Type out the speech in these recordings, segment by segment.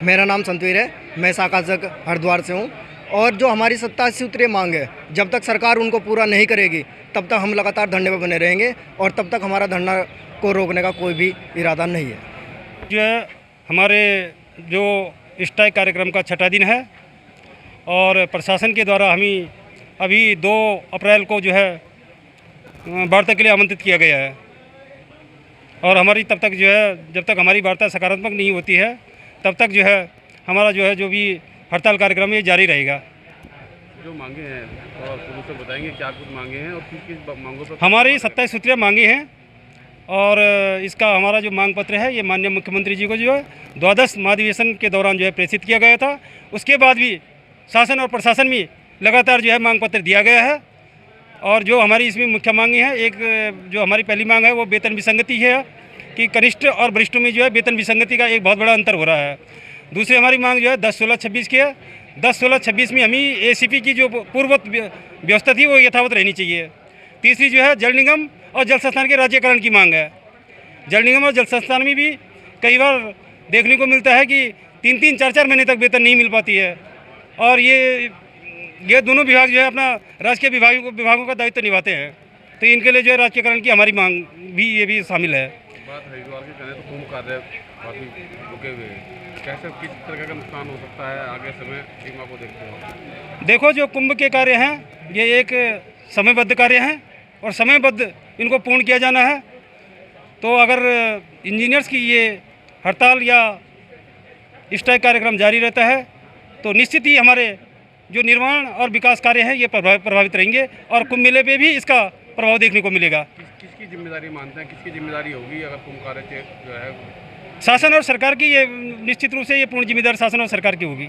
मेरा नाम संतवीर है। मैं साकाजक हरिद्वार से हूँ। और जो हमारी 27 सूत्रीय मांग है, जब तक सरकार उनको पूरा नहीं करेगी तब तक हम लगातार धरने पर बने रहेंगे और तब तक हमारा धरना को रोकने का कोई भी इरादा नहीं है। जो है हमारे जो स्ट्राइक कार्यक्रम का छठा दिन है और प्रशासन के द्वारा हमें अभी 2 अप्रैल को जो है वार्ता के लिए आमंत्रित किया गया है और हमारी तब तक जो है जब तक हमारी वार्ता सकारात्मक नहीं होती है तब तक जो है हमारा जो भी हड़ताल कार्यक्रम ये जारी रहेगा। जो मांगे हैं और शुरू से बताएंगे क्या कुछ मांगे हैं और किस किस मांगों पर हमारी 27 सूत्रीय मांगे हैं और इसका हमारा जो मांग पत्र है ये माननीय मुख्यमंत्री जी को जो है द्वादश महाधिवेशन के दौरान जो है प्रेषित किया गया था। उसके बाद भी शासन और प्रशासन में लगातार जो है मांग पत्र दिया गया है और जो हमारी इसमें मुख्य मांगे हैं, एक जो हमारी पहली मांग है वो वेतन विसंगति है कि कनिष्ठ और वरिष्ठों में जो है वेतन विसंगति का एक बहुत बड़ा अंतर हो रहा है। दूसरी हमारी मांग जो है 10-16-26 की है। 10-16-26 में हमें एसीपी की जो पूर्ववत व्यवस्था थी वो यथावत रहनी चाहिए। तीसरी जो है जल निगम और जल संस्थान के राज्यकरण की मांग है। जल निगम और जल संस्थान में भी कई बार देखने को मिलता है कि 3-3, 4-4 महीने तक वेतन नहीं मिल पाती है और ये दोनों विभाग जो है अपना राजकीय विभागों का दायित्व निभाते हैं, तो इनके लिए जो है राज्यकरण की हमारी मांग भी ये भी शामिल है। बात हरिद्वार की करें तो कुंभ कार्य काफ़ी रुके हुए हैं, कैसे किस तरह का नुकसान हो सकता है आगे समय सीमा को देखते हो? देखो, जो कुंभ के कार्य हैं ये एक समयबद्ध कार्य हैं और समयबद्ध इनको पूर्ण किया जाना है। तो अगर इंजीनियर्स की ये हड़ताल या स्ट्राइक कार्यक्रम जारी रहता है तो निश्चित ही हमारे जो निर्माण और विकास कार्य हैं ये प्रभावित रहेंगे और कुंभ मेले पे भी इसका प्रभाव देखने को मिलेगा। किसकी जिम्मेदारी मानते हैं, किसकी जिम्मेदारी होगी अगर कुंभ कार्य जो है? शासन और सरकार की, ये निश्चित रूप से ये पूर्ण जिम्मेदारी शासन और सरकार की होगी।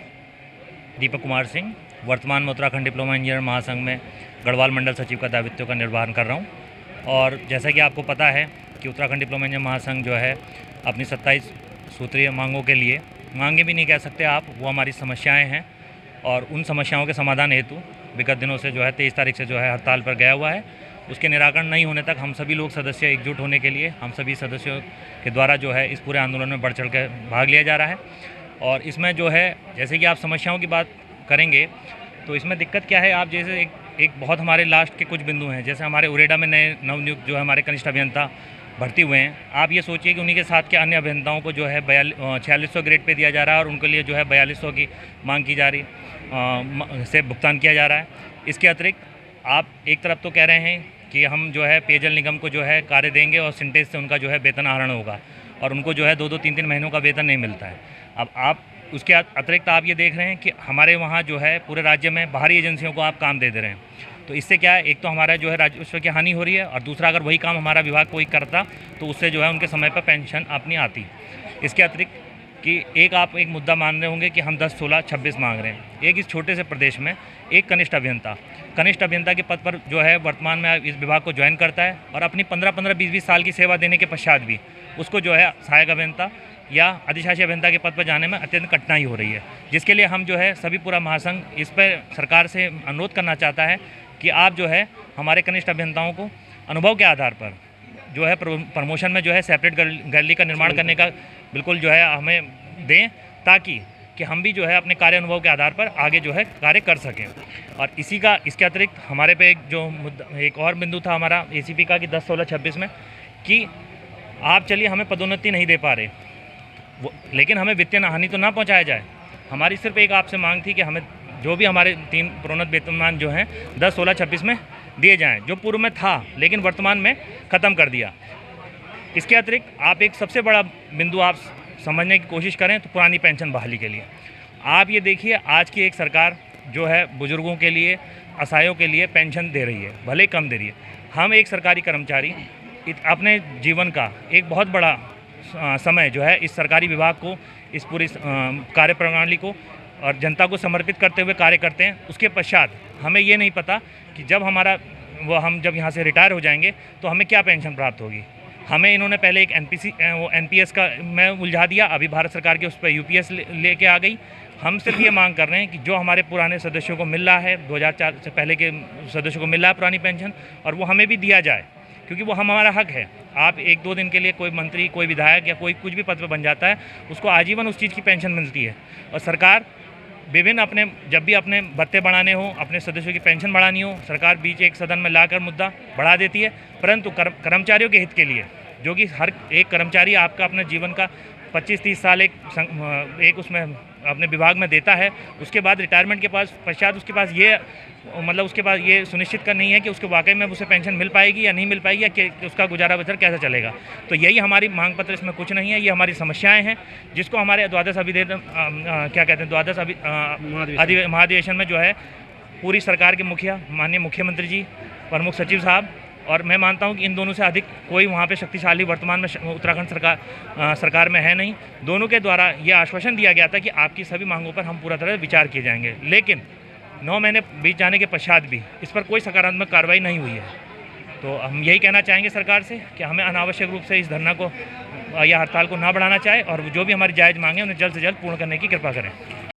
दीपक कुमार सिंह, वर्तमान में उत्तराखंड डिप्लोमा इंजीनियर महासंघ में गढ़वाल मंडल सचिव का दायित्व का निर्वहन कर रहा हूँ। और जैसा कि आपको पता है कि उत्तराखंड डिप्लोमा इंजीनियर महासंघ जो है अपनी 27 सूत्रीय मांगों के लिए, मांगे भी नहीं कह सकते आप, वो हमारी समस्याएं हैं और उन समस्याओं के समाधान हेतु विगत दिनों से जो है 23 तारीख से जो है हड़ताल पर गया हुआ है। उसके निराकरण नहीं होने तक हम सभी लोग सदस्य एकजुट होने के लिए हम सभी सदस्यों के द्वारा जो है इस पूरे आंदोलन में बढ़ चढ़ कर भाग लिया जा रहा है। और इसमें जो है जैसे कि आप समस्याओं की बात करेंगे तो इसमें दिक्कत क्या है, आप जैसे एक बहुत हमारे लास्ट के कुछ बिंदु हैं, जैसे हमारे उरेडा में नए नवनियुक्त जो है हमारे कनिष्ठ अभियंता भर्ती हुए हैं। आप ये सोचिए कि उन्हीं के साथ के अन्य अभियंताओं को जो है 4600 ग्रेड पे दिया जा रहा है और उनके लिए जो है 4200 की मांग की जा रही से भुगतान किया जा रहा है। इसके अतिरिक्त आप एक तरफ तो कह रहे हैं कि हम जो है पेयजल निगम को जो है कार्य देंगे और सिंटेज से उनका जो है वेतन आहरण होगा और उनको जो है 2-2, 3-3 महीनों का वेतन नहीं मिलता है। अब आप उसके अतिरिक्त आप ये देख रहे हैं कि हमारे वहाँ जो है पूरे राज्य में बाहरी एजेंसियों को आप काम दे रहे हैं। तो इससे क्या है, एक तो हमारा जो है राजस्व की हानि हो रही है और दूसरा अगर वही काम हमारा विभाग कोई करता तो उससे जो है उनके समय पर पेंशन अपनी आती। इसके अतिरिक्त कि आप एक मुद्दा मान रहे होंगे कि हम 10-16-26 मांग रहे हैं। एक इस छोटे से प्रदेश में एक कनिष्ठ अभियंता के पद पर जो है वर्तमान में इस विभाग को ज्वाइन करता है और अपनी 15-15, 20-20 साल की सेवा देने के पश्चात भी उसको जो है सहायक अभियंता या अधिशासी अभियंता के पद पर जाने में अत्यंत कठिनाई हो रही है, जिसके लिए हम जो है सभी पूरा महासंघ इस पर सरकार से अनुरोध करना चाहता है कि आप जो है हमारे कनिष्ठ अभियंताओं को अनुभव के आधार पर जो है प्रमोशन में जो है सेपरेट गैलरी का निर्माण करने का बिल्कुल जो है हमें दें, ताकि कि हम भी जो है अपने कार्य अनुभव के आधार पर आगे जो है कार्य कर सकें। और इसके अतिरिक्त हमारे पे एक और बिंदु था हमारा एसीपी का कि 10-16-26 में कि आप चलिए हमें पदोन्नति नहीं दे पा रहे लेकिन हमें वित्तीय हानि तो ना पहुंचाया जाए। हमारी सिर्फ एक आपसे मांग थी कि हमें जो भी हमारे 3 प्रोन्नत वेतनमान जो हैं 10-16-26 में दिए जाएं, जो पूर्व में था लेकिन वर्तमान में ख़त्म कर दिया। इसके अतिरिक्त आप एक सबसे बड़ा बिंदु आप समझने की कोशिश करें तो पुरानी पेंशन बहाली के लिए आप ये देखिए, आज की एक सरकार जो है बुजुर्गों के लिए, असहायों के लिए पेंशन दे रही है, भले कम दे रही है। हम एक सरकारी कर्मचारी अपने जीवन का एक बहुत बड़ा समय जो है इस सरकारी विभाग को, इस पूरी कार्य प्रणाली को और जनता को समर्पित करते हुए कार्य करते हैं। उसके पश्चात हमें ये नहीं पता कि जब हम जब यहाँ से रिटायर हो जाएंगे तो हमें क्या पेंशन प्राप्त होगी। हमें इन्होंने पहले एक एनपीएस का में उलझा दिया, अभी भारत सरकार के उस पर यूपीएस लेके आ गई। हम सिर्फ ये मांग कर रहे हैं कि जो हमारे पुराने सदस्यों को मिल रहा है, 2004 से पहले के सदस्यों को मिल रहा है पुरानी पेंशन, और वो हमें भी दिया जाए, क्योंकि वो हमारा हक है। आप 1-2 दिन के लिए कोई मंत्री, कोई विधायक या कोई कुछ भी पद पर बन जाता है, उसको आजीवन उस चीज़ की पेंशन मिलती है। और सरकार विभिन्न अपने जब भी अपने भत्ते बढ़ाने हो, अपने सदस्यों की पेंशन बढ़ानी हो, सरकार बीच एक सदन में लाकर मुद्दा बढ़ा देती है, परंतु कर्मचारियों के हित के लिए, जो कि हर एक कर्मचारी आपका अपने जीवन का 25-30 साल एक उसमें अपने विभाग में देता है, उसके बाद रिटायरमेंट के पश्चात उसके पास ये सुनिश्चित कर नहीं है कि उसको वाकई में उसे पेंशन मिल पाएगी या नहीं मिल पाएगी, या कि उसका गुजारा बसर कैसे चलेगा। तो यही हमारी मांग पत्र, इसमें कुछ नहीं है, ये हमारी समस्याएं हैं, जिसको हमारे द्वादश महाधिवेशन में जो है पूरी सरकार के मुखिया, माननीय मुख्यमंत्री जी, प्रमुख सचिव साहब, और मैं मानता हूं कि इन दोनों से अधिक कोई वहां पे शक्तिशाली वर्तमान में उत्तराखंड सरकार में है नहीं। दोनों के द्वारा ये आश्वासन दिया गया था कि आपकी सभी मांगों पर हम पूरा तरह विचार किए जाएंगे, लेकिन 9 महीने बीत जाने के पश्चात भी इस पर कोई सकारात्मक कार्रवाई नहीं हुई है। तो हम यही कहना चाहेंगे सरकार से कि हमें अनावश्यक रूप से इस धरना को या हड़ताल को ना बढ़ाना चाहे, और जो भी हमारी जायज़ मांगे उन्हें जल्द से जल्द पूर्ण करने की कृपा करें।